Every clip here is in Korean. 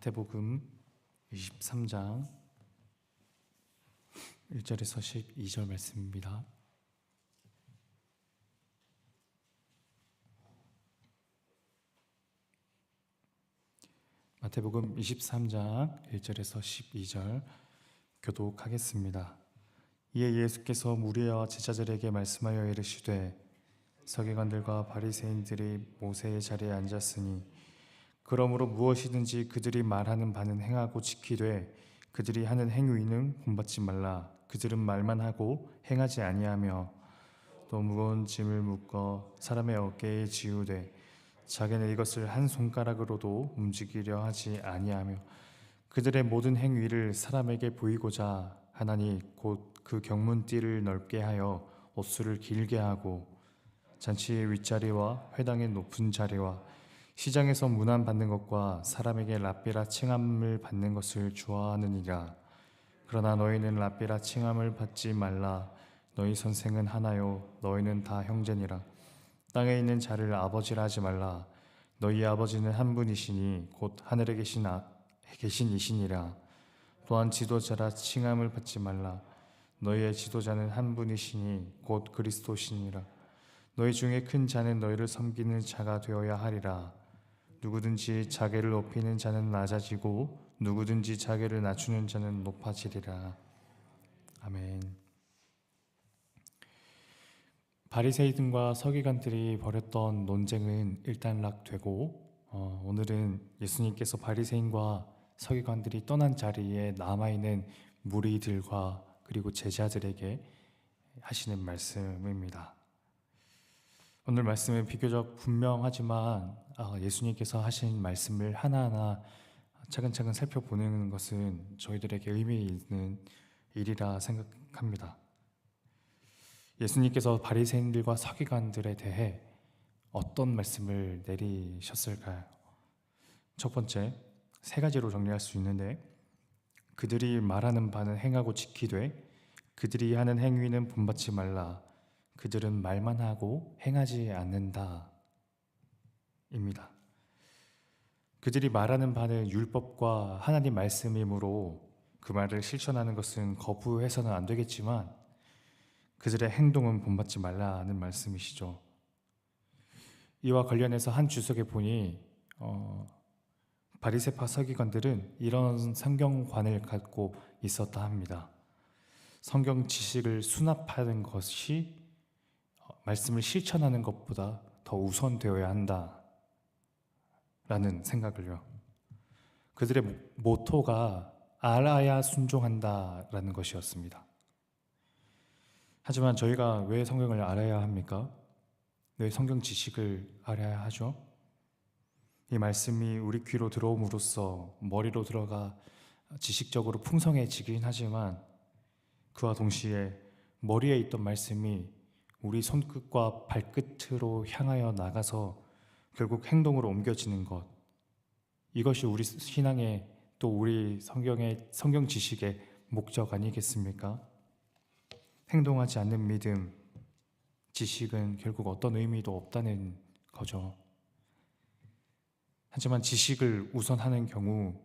마태복음 23장 1절에서 12절 말씀입니다. 마태복음 23장 1절에서 12절 교독하겠습니다. 이에 예수께서 무리와 제자들에게 말씀하여 이르시되 서기관들과 바리새인들이 모세의 자리에 앉았으니 그러므로 무엇이든지 그들이 말하는 바는 행하고 지키되 그들이 하는 행위는 본받지 말라. 그들은 말만 하고 행하지 아니하며 또 무거운 짐을 묶어 사람의 어깨에 지우되 자기는 이것을 한 손가락으로도 움직이려 하지 아니하며 그들의 모든 행위를 사람에게 보이고자 하나니 곧 그 경문띠를 넓게 하여 옷수를 길게 하고 잔치의 윗자리와 회당의 높은 자리와 시장에서 문안 받는 것과 사람에게 랍비라 칭함을 받는 것을 좋아하느니라. 그러나 너희는 랍비라 칭함을 받지 말라. 너희 선생은 하나요 너희는 다 형제니라. 땅에 있는 자를 아버지라 하지 말라. 너희 아버지는 한 분이시니 곧 하늘에 계신 이시니라. 또한 지도자라 칭함을 받지 말라. 너희의 지도자는 한 분이시니 곧 그리스도시니라. 너희 중에 큰 자는 너희를 섬기는 자가 되어야 하리라. 누구든지 자기를 높이는 자는 낮아지고 누구든지 자기를 낮추는 자는 높아지리라. 아멘. 바리새인과 서기관들이 벌였던 논쟁은 일단락되고 오늘은 예수님께서 바리새인과 서기관들이 떠난 자리에 남아있는 무리들과 그리고 제자들에게 하시는 말씀입니다. 오늘 말씀은 비교적 분명하지만 예수님께서 하신 말씀을 하나하나 차근차근 살펴보는 것은 저희들에게 의미 있는 일이라 생각합니다. 예수님께서 바리새인들과 서기관들에 대해 어떤 말씀을 내리셨을까요? 첫 번째, 세 가지로 정리할 수 있는데 그들이 말하는 바는 행하고 지키되 그들이 하는 행위는 본받지 말라. 그들은 말만 하고 행하지 않는다 입니다. 그들이 말하는 바는 율법과 하나님 말씀이므로 그 말을 실천하는 것은 거부해서는 안 되겠지만 그들의 행동은 본받지 말라는 말씀이시죠. 이와 관련해서 한 주석에 보니 바리새파 서기관들은 이런 성경관을 갖고 있었다 합니다. 성경 지식을 수납하는 것이 말씀을 실천하는 것보다 더 우선되어야 한다라는 생각을요. 그들의 모토가 알아야 순종한다라는 것이었습니다. 하지만 저희가 왜 성경을 알아야 합니까? 왜 성경 지식을 알아야 하죠? 이 말씀이 우리 귀로 들어옴으로써 머리로 들어가 지식적으로 풍성해지긴 하지만 그와 동시에 머리에 있던 말씀이 우리 손끝과 발끝으로 향하여 나가서 결국 행동으로 옮겨지는 것, 이것이 우리 신앙의 또 우리 성경 지식의 목적 아니겠습니까? 행동하지 않는 믿음, 지식은 결국 어떤 의미도 없다는 거죠. 하지만 지식을 우선하는 경우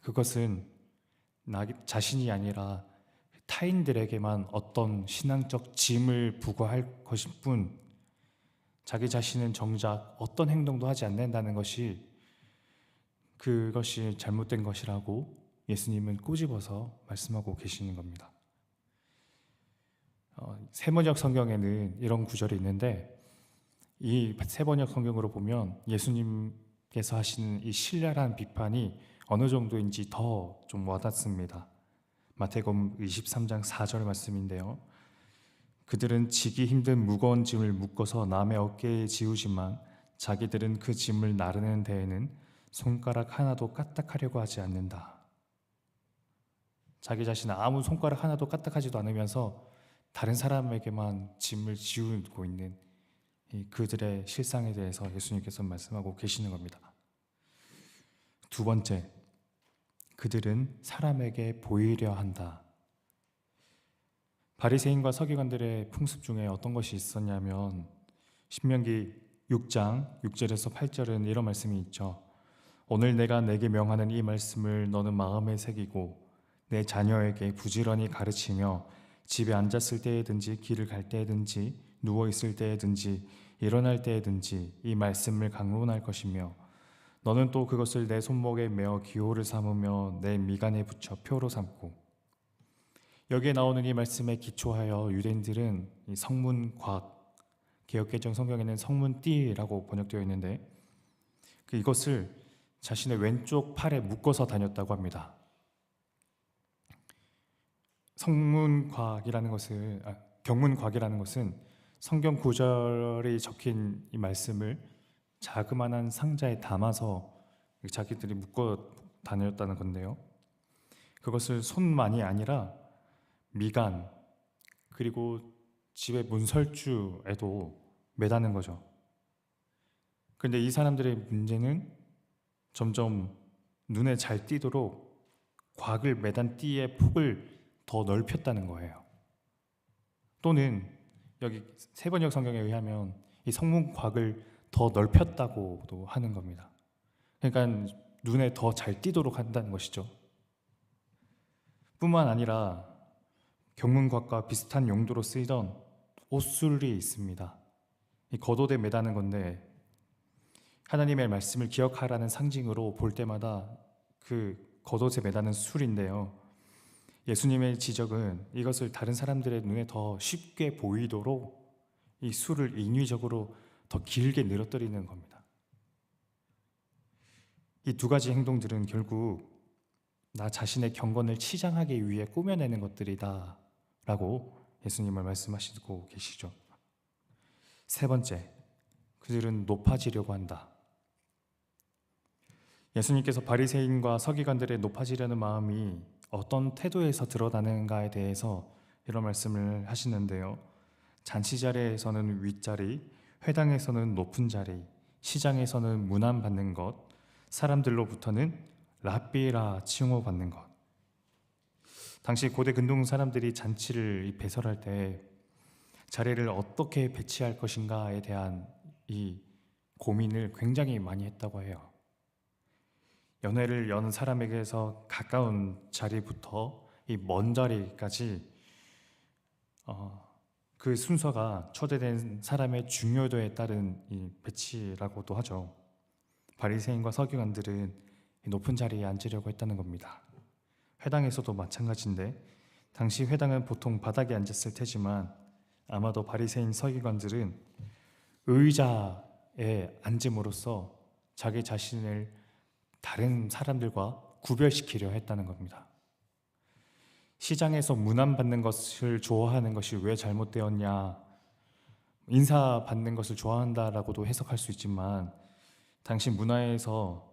그것은 나 자신이 아니라 타인들에게만 어떤 신앙적 짐을 부과할 것일 뿐 자기 자신은 정작 어떤 행동도 하지 않는다는 것이 그것이 잘못된 것이라고 예수님은 꼬집어서 말씀하고 계시는 겁니다. 세번역 성경에는 이런 구절이 있는데 이 세번역 성경으로 보면 예수님께서 하시는 이 신랄한 비판이 어느 정도인지 더 좀 와닿습니다. 마태복음 23장 4절 말씀인데요. 그들은 지기 힘든 무거운 짐을 묶어서 남의 어깨에 지우지만 자기들은 그 짐을 나르는 데에는 손가락 하나도 까딱하려고 하지 않는다. 자기 자신은 아무 손가락 하나도 까딱하지도 않으면서 다른 사람에게만 짐을 지우고 있는 그들의 실상에 대해서 예수님께서 말씀하고 계시는 겁니다. 두 번째, 그들은 사람에게 보이려 한다. 바리새인과 서기관들의 풍습 중에 어떤 것이 있었냐면 신명기 6장 6절에서 8절은 이런 말씀이 있죠. 오늘 내가 내게 명하는 이 말씀을 너는 마음에 새기고 내 자녀에게 부지런히 가르치며 집에 앉았을 때에든지 길을 갈 때에든지 누워 있을 때에든지 일어날 때에든지 이 말씀을 강론할 것이며 너는 또 그것을 내 손목에 메어 기호를 삼으며 내 미간에 붙여 표로 삼고. 여기에 나오는 이 말씀에 기초하여 유대인들은 이 성문곽, 개역개정 성경에는 성문띠라고 번역되어 있는데 이것을 자신의 왼쪽 팔에 묶어서 다녔다고 합니다. 경문곽이라는 것은 성경 구절이 적힌 이 말씀을 자그마한 상자에 담아서 자기들이 묶어 다녔다는 건데요. 그것을 손만이 아니라 미간 그리고 집의 문설주에도 매다는 거죠. 그런데 이 사람들의 문제는 점점 눈에 잘 띄도록 곽을 매단 띠의 폭을 더 넓혔다는 거예요. 또는 여기 세번역 성경에 의하면 이 성문곽을 더 넓혔다고도 하는 겁니다. 그러니까 눈에 더 잘 띄도록 한다는 것이죠. 뿐만 아니라 경문곽과 비슷한 용도로 쓰이던 옷술이 있습니다. 이 겉옷에 매다는 건데 하나님의 말씀을 기억하라는 상징으로 볼 때마다 그 겉옷에 매다는 술인데요. 예수님의 지적은 이것을 다른 사람들의 눈에 더 쉽게 보이도록 이 술을 인위적으로 더 길게 늘어뜨리는 겁니다. 이 두 가지 행동들은 결국 나 자신의 경건을 치장하기 위해 꾸며내는 것들이다 라고 예수님을 말씀하시고 계시죠. 세 번째, 그들은 높아지려고 한다. 예수님께서 바리새인과 서기관들의 높아지려는 마음이 어떤 태도에서 드러나는가에 대해서 이런 말씀을 하시는데요. 잔치 자리에서는 윗자리, 회당에서는 높은 자리, 시장에서는 문안받는 것, 사람들로부터는 랍비라 칭호받는 것. 당시 고대 근동 사람들이 잔치를 배설할 때 자리를 어떻게 배치할 것인가에 대한 이 고민을 굉장히 많이 했다고 해요. 연회를 여는 사람에게서 가까운 자리부터 이 먼 자리까지 그 순서가 초대된 사람의 중요도에 따른 이 배치라고도 하죠. 바리새인과 서기관들은 높은 자리에 앉으려고 했다는 겁니다. 회당에서도 마찬가지인데 당시 회당은 보통 바닥에 앉았을 테지만 아마도 바리새인 서기관들은 의자에 앉음으로써 자기 자신을 다른 사람들과 구별시키려 했다는 겁니다. 시장에서 문안받는 것을 좋아하는 것이 왜 잘못되었냐, 인사받는 것을 좋아한다라고도 해석할 수 있지만 당시 문화에서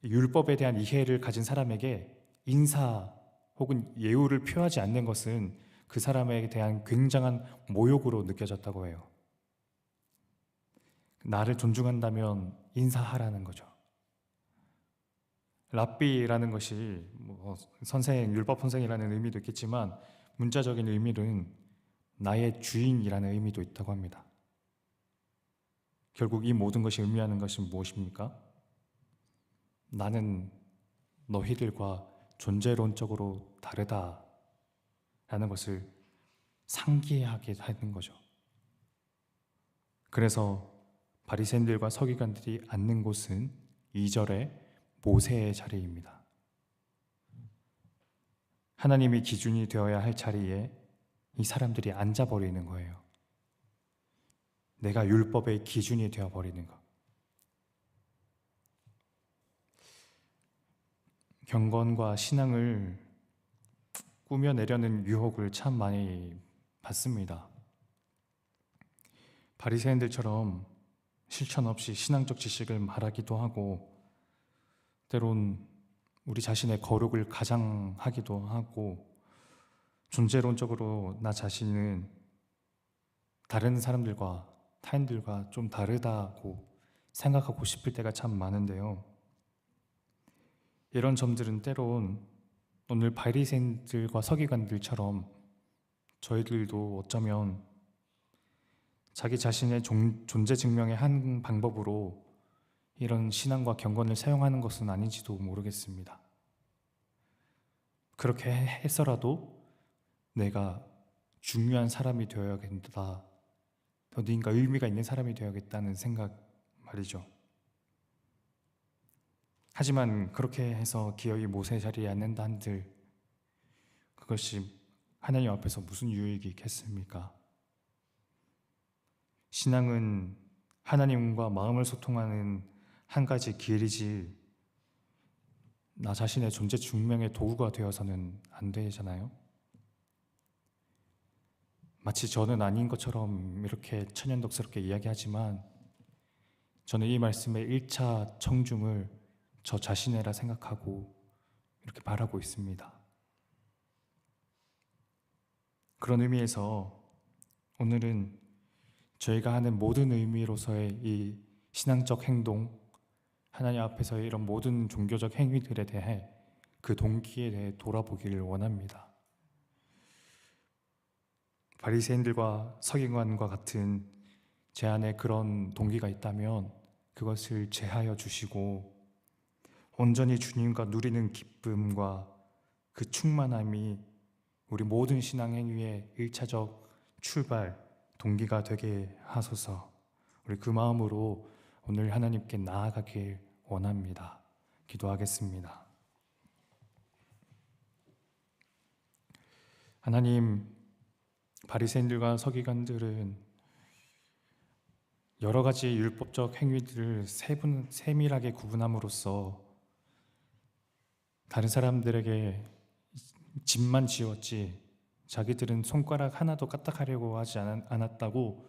율법에 대한 이해를 가진 사람에게 인사 혹은 예우를 표하지 않는 것은 그 사람에 대한 굉장한 모욕으로 느껴졌다고 해요. 나를 존중한다면 인사하라는 거죠. 랍비라는 것이 선생, 율법 선생이라는 의미도 있겠지만 문자적인 의미는 나의 주인이라는 의미도 있다고 합니다. 결국 이 모든 것이 의미하는 것은 무엇입니까? 나는 너희들과 존재론적으로 다르다라는 것을 상기하게 하는 거죠. 그래서 바리새인들과 서기관들이 앉는 곳은 2절에 모세의 자리입니다. 하나님이 기준이 되어야 할 자리에 이 사람들이 앉아버리는 거예요. 내가 율법의 기준이 되어버리는 것. 경건과 신앙을 꾸며내려는 유혹을 참 많이 받습니다. 바리새인들처럼 실천 없이 신앙적 지식을 말하기도 하고 때론 우리 자신의 거룩을 가장하기도 하고 존재론적으로 나 자신은 다른 사람들과 타인들과 좀 다르다고 생각하고 싶을 때가 참 많은데요. 이런 점들은 때론 오늘 바리새인들과 서기관들처럼 저희들도 어쩌면 자기 자신의 존재 증명의 한 방법으로 이런 신앙과 경건을 사용하는 것은 아닌지도 모르겠습니다. 그렇게 해서라도 내가 중요한 사람이 되어야겠다, 어딘가 의미가 있는 사람이 되어야겠다는 생각 말이죠. 하지만 그렇게 해서 기어이 모세 자리에 앉는다 한들 그것이 하나님 앞에서 무슨 유익이 있겠습니까? 신앙은 하나님과 마음을 소통하는 한 가지 길이지 나 자신의 존재 증명의 도구가 되어서는 안 되잖아요. 마치 저는 아닌 것처럼 이렇게 천연덕스럽게 이야기하지만 저는 이 말씀의 1차 청중을 저 자신이라 생각하고 이렇게 말하고 있습니다. 그런 의미에서 오늘은 저희가 하는 모든 의미로서의 이 신앙적 행동, 하나님 앞에서의 이런 모든 종교적 행위들에 대해 그 동기에 대해 돌아보기를 원합니다. 바리새인들과 서기관과 같은 제 안에 그런 동기가 있다면 그것을 제하여 주시고 온전히 주님과 누리는 기쁨과 그 충만함이 우리 모든 신앙 행위의 1차적 출발, 동기가 되게 하소서. 우리 그 마음으로 오늘 하나님께 나아가길 원합니다. 기도하겠습니다. 하나님, 바리새인들과 서기관들은 여러 가지 율법적 행위들을 세밀하게 구분함으로써 다른 사람들에게 집만 지었지 자기들은 손가락 하나도 까딱하려고 하지 않았다고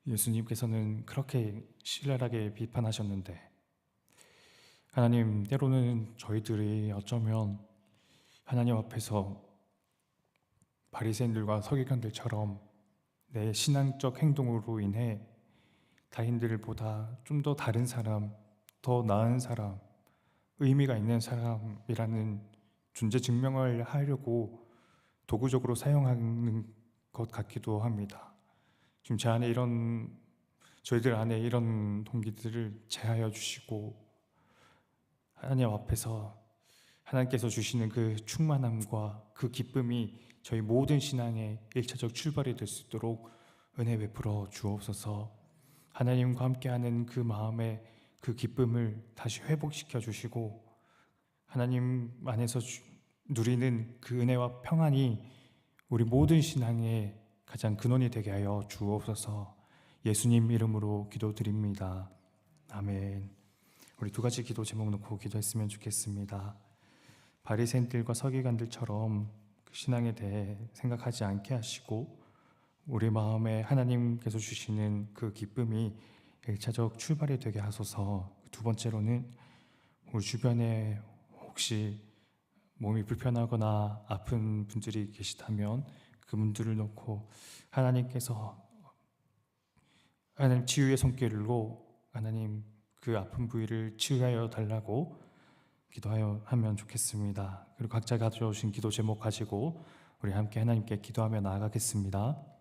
예수님께서는 그렇게 신랄하게 비판하셨는데, 하나님, 때로는 저희들이 어쩌면 하나님 앞에서 바리새인들과 서기관들처럼 내 신앙적 행동으로 인해 타인들보다 좀 더 다른 사람, 더 나은 사람, 의미가 있는 사람이라는 존재 증명을 하려고 도구적으로 사용하는 것 같기도 합니다. 지금 저희들 안에 이런 동기들을 제하여 주시고 하나님 앞에서 하나님께서 주시는 그 충만함과 그 기쁨이 저희 모든 신앙의 1차적 출발이 될 수 있도록 은혜 베풀어 주옵소서. 하나님과 함께하는 그 마음의 그 기쁨을 다시 회복시켜 주시고 하나님 안에서 누리는 그 은혜와 평안이 우리 모든 신앙의 가장 근원이 되게 하여 주옵소서. 예수님 이름으로 기도드립니다. 아멘. 우리 두 가지 기도 제목 놓고 기도했으면 좋겠습니다. 바리새인들과 서기관들처럼 그 신앙에 대해 생각하지 않게 하시고 우리 마음에 하나님께서 주시는 그 기쁨이 1차적 출발이 되게 하소서. 두 번째로는 우리 주변에 혹시 몸이 불편하거나 아픈 분들이 계시다면 그분들을 놓고 하나님께서 하나님 치유의 손길로 하나님 그 아픈 부위를 치유하여 달라고 기도하여 하면 좋겠습니다. 그리고 각자 가져오신 기도 제목 가지고 우리 함께 하나님께 기도하며 나아가겠습니다.